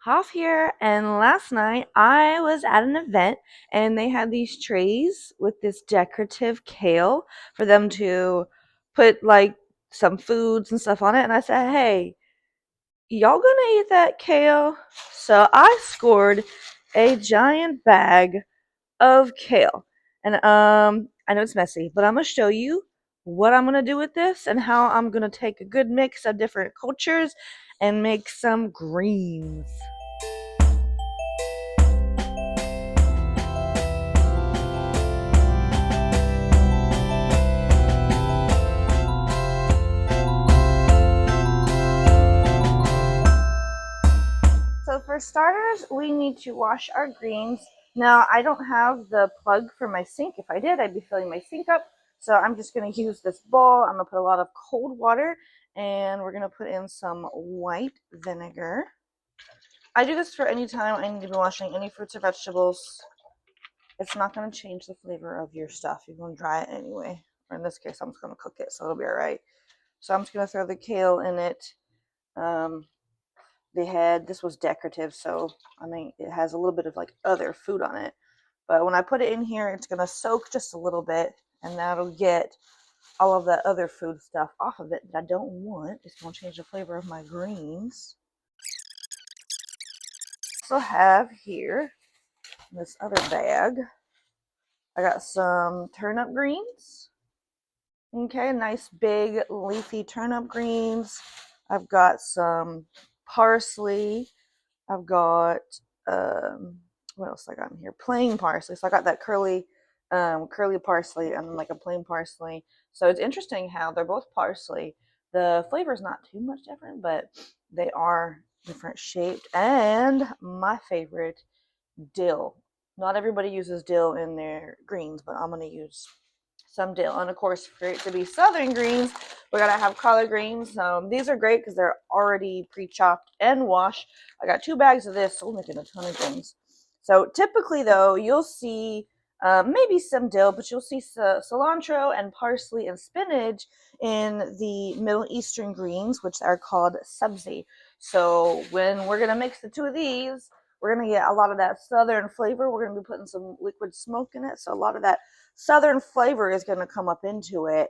Hoff here, and last night I was at an event and they had these trays with this decorative kale for them to put like some foods and stuff on it. And I said, hey, y'all gonna eat that kale? So I scored a giant bag of kale. And I know it's messy, but I'm gonna show you what I'm gonna do with this and how I'm gonna take a good mix of different cultures and make some greens. So for starters, we need to wash our greens. Now, I don't have the plug for my sink. If I did, I'd be filling my sink up. So I'm just going to use this bowl. I'm going to put a lot of cold water and we're going to put in some white vinegar. I do this for any time I need to be washing any fruits or vegetables. It's not going to change the flavor of your stuff. You're going to dry it anyway. Or in this case, I'm just going to cook it, so it'll be all right. So I'm just going to throw the kale in it. This was decorative, so I mean it has a little bit of like other food on it, but when I put it in here it's gonna soak just a little bit and that'll get all of that other food stuff off of it that I don't want. It's gonna change the flavor of my greens. Also have here this other bag, I got some turnip greens. Okay, nice big leafy turnip greens. I've got some parsley. I've got what else I got in here? Plain parsley. So I got that curly parsley and then like a plain parsley. So it's interesting how they're both parsley. The flavor is not too much different, but they are different shaped. And my favorite, dill. Not everybody uses dill in their greens, but I'm gonna use some dill. And of course, for it to be southern greens, we gotta have collard greens. These are great because they're already pre-chopped and washed. I got 2 bags of this, so we're making a ton of greens. So typically, though, you'll see maybe some dill, but you'll see cilantro and parsley and spinach in the Middle Eastern greens, which are called sabzi. So when we're gonna mix the two of these, we're gonna get a lot of that southern flavor. We're gonna be putting some liquid smoke in it, so a lot of that southern flavor is going to come up into it,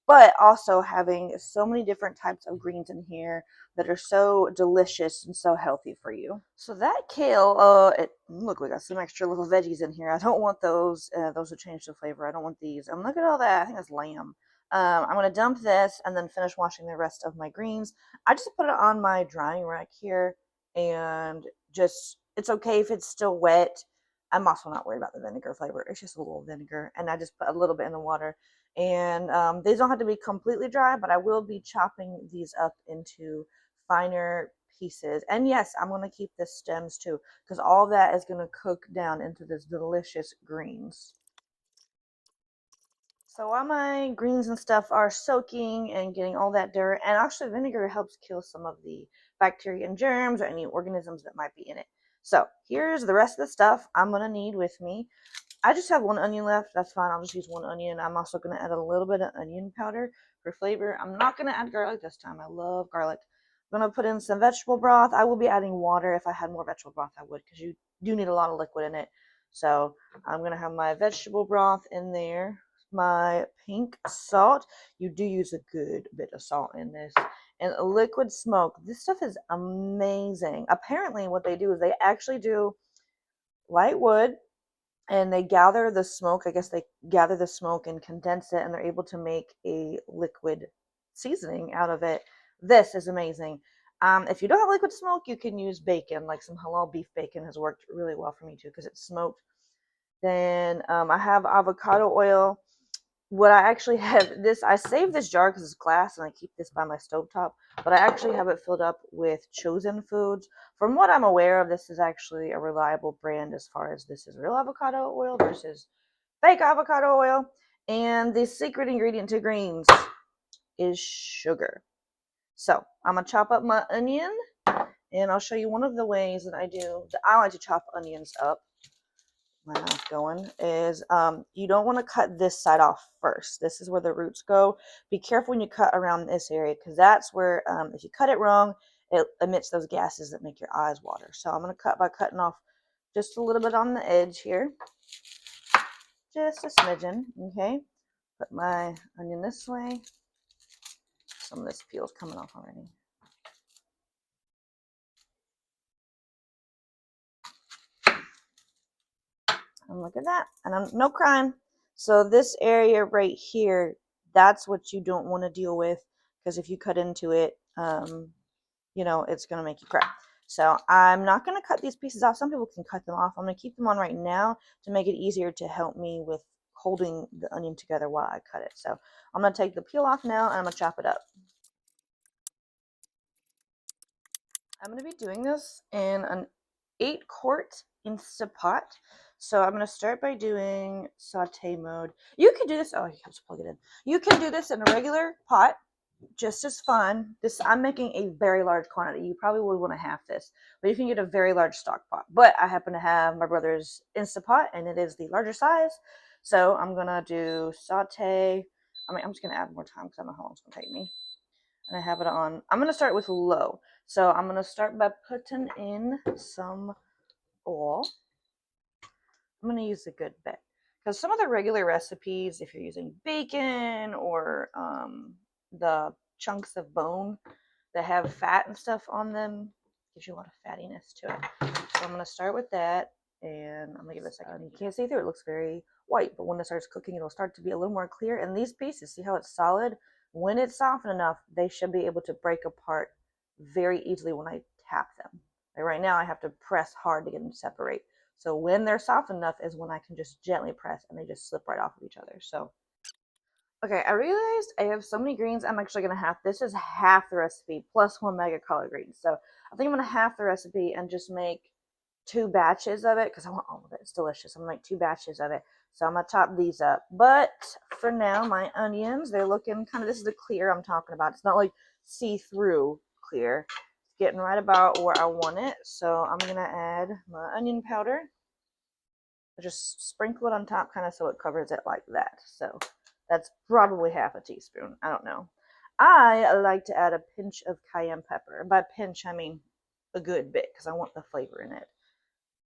but also having so many different types of greens in here that are so delicious and so healthy for you. So that kale, look, we got some extra little veggies in here. I don't want those. Those will change the flavor. I don't want these. And look at all that. I think that's lamb. I'm going to dump this and then finish washing the rest of my greens. I just put it on my drying rack here and just, it's okay if it's still wet. I'm also not worried about the vinegar flavor. It's just a little vinegar, and I just put a little bit in the water. And these don't have to be completely dry, but I will be chopping these up into finer pieces. And yes, I'm going to keep the stems too, because all that is going to cook down into this delicious greens. So while my greens and stuff are soaking and getting all that dirt, and actually vinegar helps kill some of the bacteria and germs or any organisms that might be in it. So here's the rest of the stuff I'm going to need with me. I just have 1 onion left. That's fine. I'll just use 1 onion. I'm also going to add a little bit of onion powder for flavor. I'm not going to add garlic this time. I love garlic. I'm going to put in some vegetable broth. I will be adding water. If I had more vegetable broth, I would, because you do need a lot of liquid in it. So I'm going to have my vegetable broth in there. My pink salt. You do use a good bit of salt in this. And liquid smoke. This stuff is amazing. Apparently what they do is they actually do light wood and they gather the smoke. I guess they gather the smoke and condense it, and they're able to make a liquid seasoning out of it. This is amazing. If you don't have liquid smoke, you can use bacon. Like some halal beef bacon has worked really well for me too because it's smoked. Then I have avocado oil. What I actually have this, I save this jar because it's glass and I keep this by my stovetop, but I actually have it filled up with Chosen Foods. From what I'm aware of, this is actually a reliable brand as far as this is real avocado oil versus fake avocado oil. And the secret ingredient to greens is sugar. So I'm going to chop up my onion and I'll show you one of the ways that I like to chop onions up. My mouth going is you don't want to cut this side off first. This is where the roots go. Be careful when you cut around this area because that's where if you cut it wrong, it emits those gases that make your eyes water. So I'm going to cut by cutting off just a little bit on the edge here. Just a smidgen, okay? Put my onion this way. Some of this peel is coming off already. And look at that. And I'm no crying. So this area right here, that's what you don't want to deal with, because if you cut into it, you know, it's going to make you cry. So I'm not going to cut these pieces off. Some people can cut them off. I'm going to keep them on right now to make it easier to help me with holding the onion together while I cut it. So I'm going to take the peel off now and I'm going to chop it up. I'm going to be doing this in an 8-quart Instapot. So I'm going to start by doing saute mode. You can do this. Oh, you have to plug it in. You can do this in a regular pot, just as fun. This, I'm making a very large quantity. You probably would want to half this, but you can get a very large stock pot. But I happen to have my brother's Instapot, and it is the larger size. So I'm going to do saute. I mean, I'm just going to add more time because I don't know how long it's going to take me. And I have it on. I'm going to start with low. So I'm going to start by putting in some oil. I'm going to use a good bit. Because some of the regular recipes, if you're using bacon or the chunks of bone that have fat and stuff on them, gives you a lot of fattiness to it. So I'm going to start with that. And I'm going to give it a second. You can't see through it. It looks very white. But when it starts cooking, it'll start to be a little more clear. And these pieces, see how it's solid? When it's softened enough, they should be able to break apart very easily when I tap them. Like right now, I have to press hard to get them to separate. So when they're soft enough is when I can just gently press and they just slip right off of each other. So, okay, I realized I have so many greens. I'm actually going to have, this is half the recipe plus 1 bag of collard greens. So I think I'm going to half the recipe and just make 2 batches of it because I want all of it. It's delicious. I'm going to make 2 batches of it. So I'm going to top these up. But for now, my onions, they're looking kind of, this is the clear I'm talking about. It's not like see-through clear. It's getting right about where I want it. So I'm going to add my onion powder. I just sprinkle it on top kind of so it covers it like that. So that's probably half a teaspoon. I don't know. I like to add a pinch of cayenne pepper. By pinch, I mean a good bit because I want the flavor in it.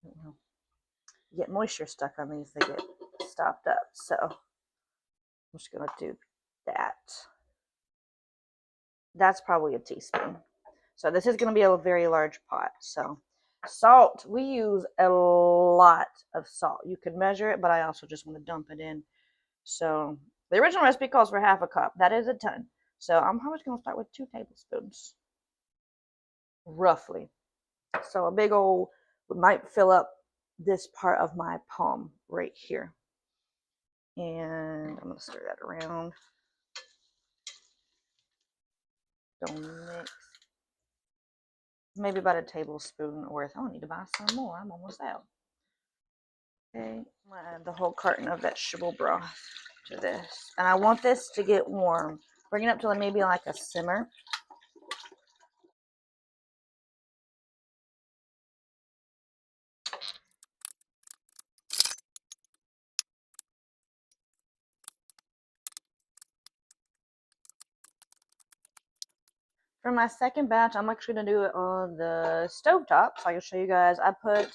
You get moisture stuck on these, they get stopped up. So I'm just going to do that. That's probably a teaspoon. So this is going to be a very large pot. So salt, we use a lot of salt. You could measure it, but I also just want to dump it in. So the original recipe calls for half a cup. That is a ton. So I'm probably going to start with 2 tablespoons, roughly. So a big old might fill up this part of my palm right here. And I'm going to stir that around. Don't mix. Maybe about a tablespoon worth. I need to buy some more. I'm almost out. Okay, I'm going to add the whole carton of vegetable broth to this. And I want this to get warm. Bring it up to maybe like a simmer. For my second batch, I'm actually going to do it on the stovetop so I can show you guys. I put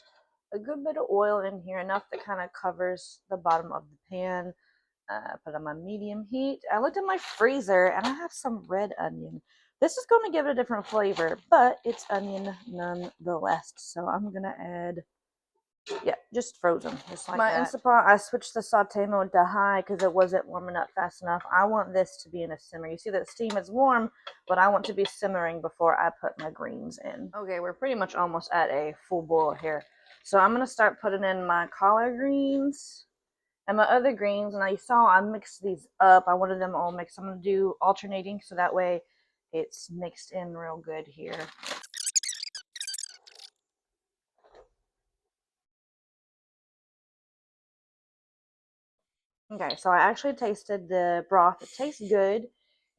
a good bit of oil in here, enough that kind of covers the bottom of the pan. Put it on my medium heat. I looked in my freezer and I have some red onion. This is going to give it a different flavor, but it's onion nonetheless. So I'm going to add, yeah, just frozen, just like my that. Instapot, I switched the saute mode to high because it wasn't warming up fast enough. I want this to be in a simmer. You see that steam is warm, but I want to be simmering before I put my greens in. Okay, we're pretty much almost at a full boil here. So I'm going to start putting in my collard greens and my other greens. And I saw I mixed these up. I wanted them all mixed. I'm going to do alternating so that way it's mixed in real good here. Okay, so I actually tasted the broth. It tastes good,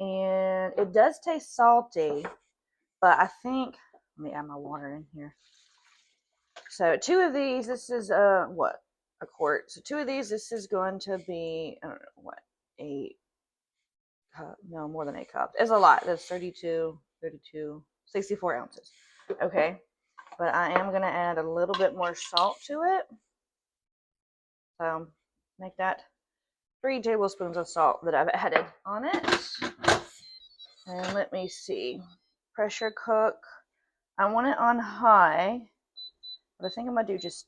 and it does taste salty, but I think, let me add my water in here. So 2 of these, this is, what, a quart. So 2 of these, this is going to be, I don't know, what, 8 cup, no, more than 8 cups. It's a lot. That's 32, 64 ounces. Okay, but I am going to add a little bit more salt to it. So make that 3 tablespoons of salt that I've added on it. And let me see. Pressure cook. I want it on high, but I think I'm going to do just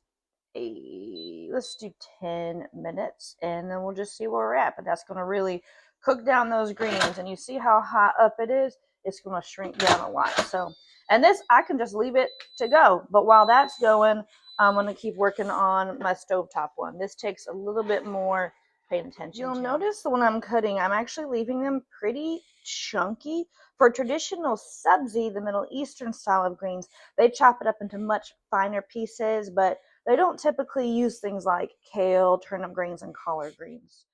let's do 10 minutes, and then we'll just see where we're at. But that's going to really cook down those greens, and you see how high up it is. It's going to shrink down a lot. So, and this, I can just leave it to go. But while that's going, I'm going to keep working on my stovetop one. This takes a little bit more paying attention. You'll notice when I'm cutting, I'm actually leaving them pretty chunky. For traditional sabzi, the Middle Eastern style of greens, they chop it up into much finer pieces, but they don't typically use things like kale, turnip greens, and collard greens.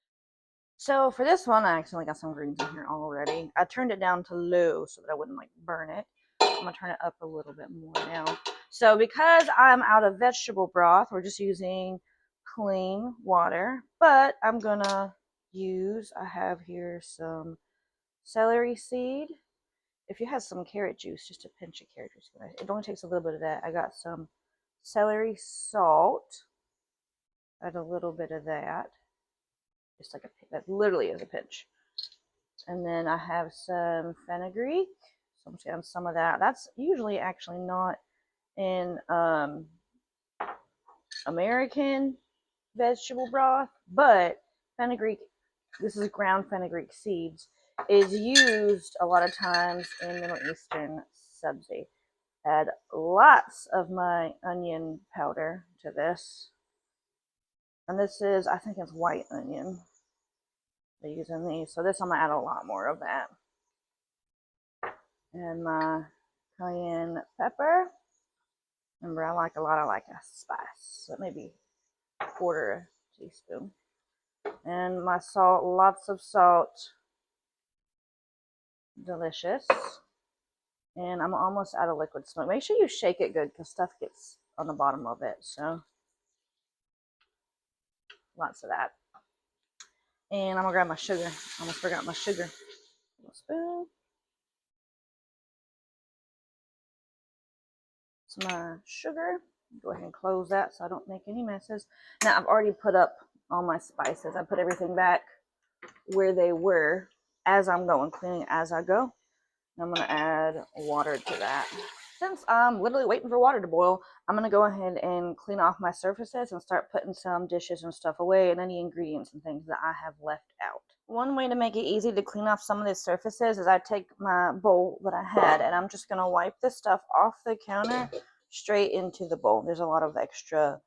So for this one, I accidentally got some greens in here already. I turned it down to low so that I wouldn't like burn it. I'm gonna turn it up a little bit more now. So because I'm out of vegetable broth, we're just using clean water, but I'm gonna use, I have here some celery seed. If you have some carrot juice, just a pinch of carrot juice. It only takes a little bit of that. I got some celery salt. Add a little bit of that. Just like that literally is a pinch. And then I have some fenugreek. So I'm just adding some of that. That's usually actually not in American vegetable broth, but fenugreek, this is ground fenugreek seeds, is used a lot of times in Middle Eastern sabzi. Add lots of my onion powder to this. And this is, I think it's white onion they're using these. So this I'm going to add a lot more of that. And my cayenne pepper. Remember, I like a spice. So maybe a quarter teaspoon. And my salt, lots of salt. Delicious. And I'm almost out of liquid smoke. Make sure you shake it good because stuff gets on the bottom of it. So lots of that. And I'm going to grab my sugar. I almost forgot my sugar. A spoon. It's my sugar. Go ahead and close that so I don't make any messes. Now I've already put up all my spices. I put everything back where they were as I'm going, cleaning as I go. I'm going to add water to that. Since I'm literally waiting for water to boil, I'm going to go ahead and clean off my surfaces and start putting some dishes and stuff away and any ingredients and things that I have left out. One way to make it easy to clean off some of these surfaces is I take my bowl that I had and I'm just going to wipe this stuff off the counter straight into the bowl. There's a lot of extra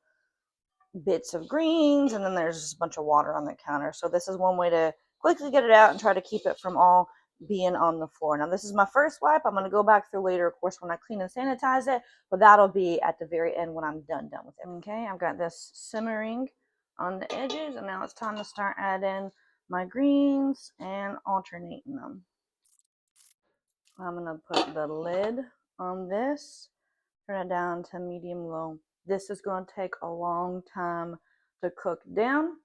bits of greens and then there's just a bunch of water on the counter. So this is one way to quickly get it out and try to keep it from all being on the floor. Now this is my first wipe. I'm going to go back through later, of course, when I clean and sanitize it, but that'll be at the very end when I'm done with it. Okay, I've got this simmering on the edges and now it's time to start adding my greens and alternating them. I'm going to put the lid on this, turn it down to medium low. This is going to take a long time to cook down.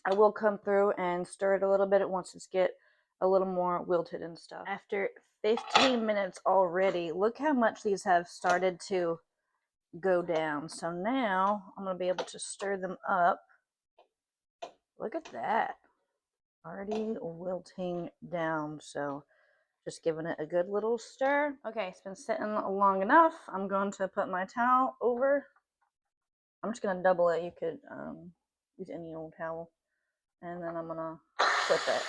I will come through and stir it a little bit once it's get a little more wilted and stuff. After 15 minutes already, look how much these have started to go down. So now I'm going to be able to stir them up. Look at that. Already wilting down. So just giving it a good little stir. Okay, it's been sitting long enough. I'm going to put my towel over. I'm just going to double it. You could use any old towel. And then I'm going to flip it.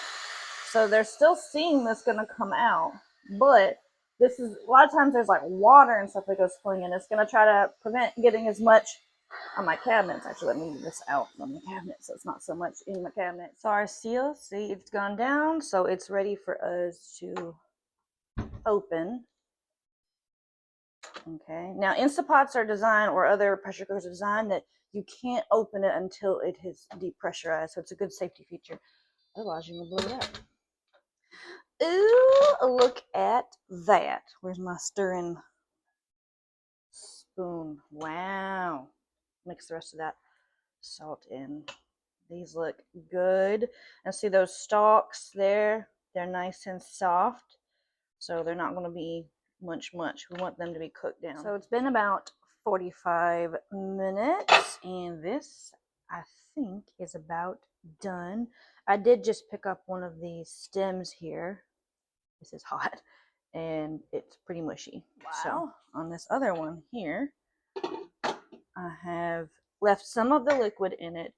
So there's still steam that's going to come out. But this is, a lot of times there's like water and stuff that goes flowing in. It's going to try to prevent getting as much on my cabinets. Actually, let me move this out from the cabinet so it's not so much in my cabinet. So our seal, see, it's gone down. So it's ready for us to open. Okay. Now, Instapots are designed, or other pressure cookers are designed, that you can't open it until it is depressurized. So it's a good safety feature. Otherwise, you're going to blow it up. Ooh, look at that. Where's my stirring spoon? Wow. Mix the rest of that salt in. These look good. And see those stalks there? They're nice and soft. So they're not going to be much. We want them to be cooked down. So it's been about 45 minutes, and this, I think, is about done. I did just pick up one of these stems here. This is hot, and it's pretty mushy. Wow. So on this other one here, I have left some of the liquid in it,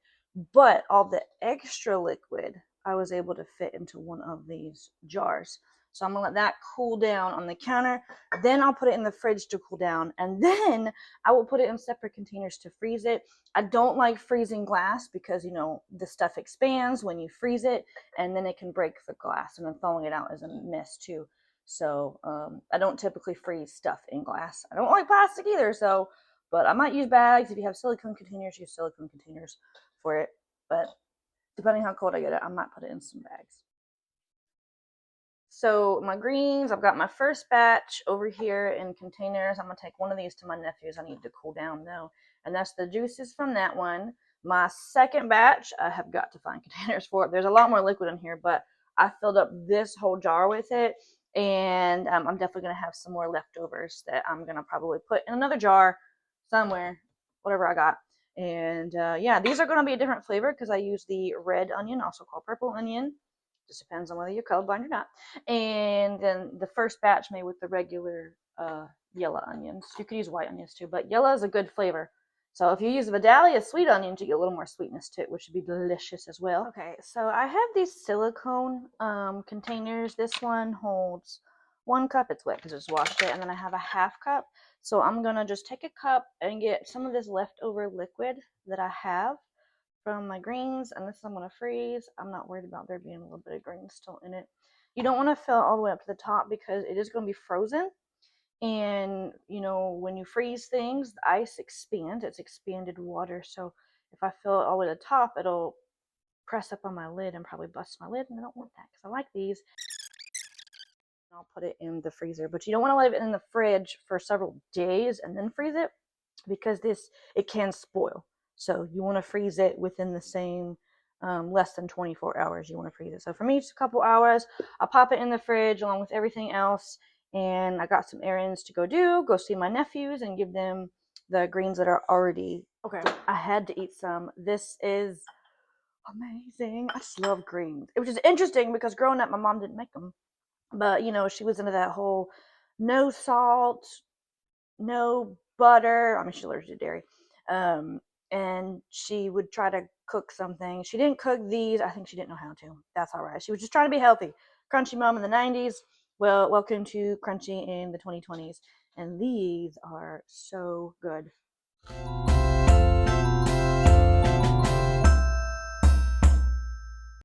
but all the extra liquid I was able to fit into one of these jars. So I'm gonna let that cool down on the counter. Then I'll put it in the fridge to cool down, and then I will put it in separate containers to freeze it. I don't like freezing glass because, you know, the stuff expands when you freeze it, and then it can break the glass, and then thawing it out is a mess too. So I don't typically freeze stuff in glass. I don't like plastic either, so, but I might use bags. If you have silicone containers, use silicone containers for it. But depending how cold I get it, I might put it in some bags. So my greens, I've got my first batch over here in containers. I'm gonna take one of these to my nephews. I need to cool down though. And that's the juices from that one. My second batch, I have got to find containers for it. There's a lot more liquid in here, but I filled up this whole jar with it. And I'm definitely gonna have some more leftovers that I'm gonna probably put in another jar somewhere, whatever I got. And yeah, these are gonna be a different flavor because I use the red onion, also called purple onion. Just depends on whether you're colorblind or not. And then the first batch made with the regular yellow onions. You could use white onions too, but yellow is a good flavor. So if you use Vidalia sweet onions, you get a little more sweetness to it, which would be delicious as well. Okay, so I have these silicone containers. This one holds 1 cup. It's wet because I just washed it. And then I have a half cup. So I'm going to just take a cup and get some of this leftover liquid that I have from my greens, and this I'm going to freeze. I'm not worried about there being a little bit of greens still in it. You don't want to fill it all the way up to the top because it is going to be frozen. And, you know, when you freeze things, the ice expands. It's expanded water. So if I fill it all the way to the top, it'll press up on my lid and probably bust my lid. And I don't want that because I like these. I'll put it in the freezer. But you don't want to leave it in the fridge for several days and then freeze it because it can spoil. So you want to freeze it within the same less than 24 hours. You want to freeze it. So for me, it's a couple hours. I'll pop it in the fridge along with everything else. And I got some errands to go see my nephews and give them the greens that are already okay. I had to eat some. This is amazing. I just love greens, which is interesting because growing up, my mom didn't make them. But, you know, she was into that whole no salt, no butter. I mean, she's allergic to dairy. And she would try to cook something. She didn't cook these. I think she didn't know how to. That's all right. She was just trying to be healthy. Crunchy mom in the 90s. Well, welcome to Crunchy in the 2020s. And these are so good.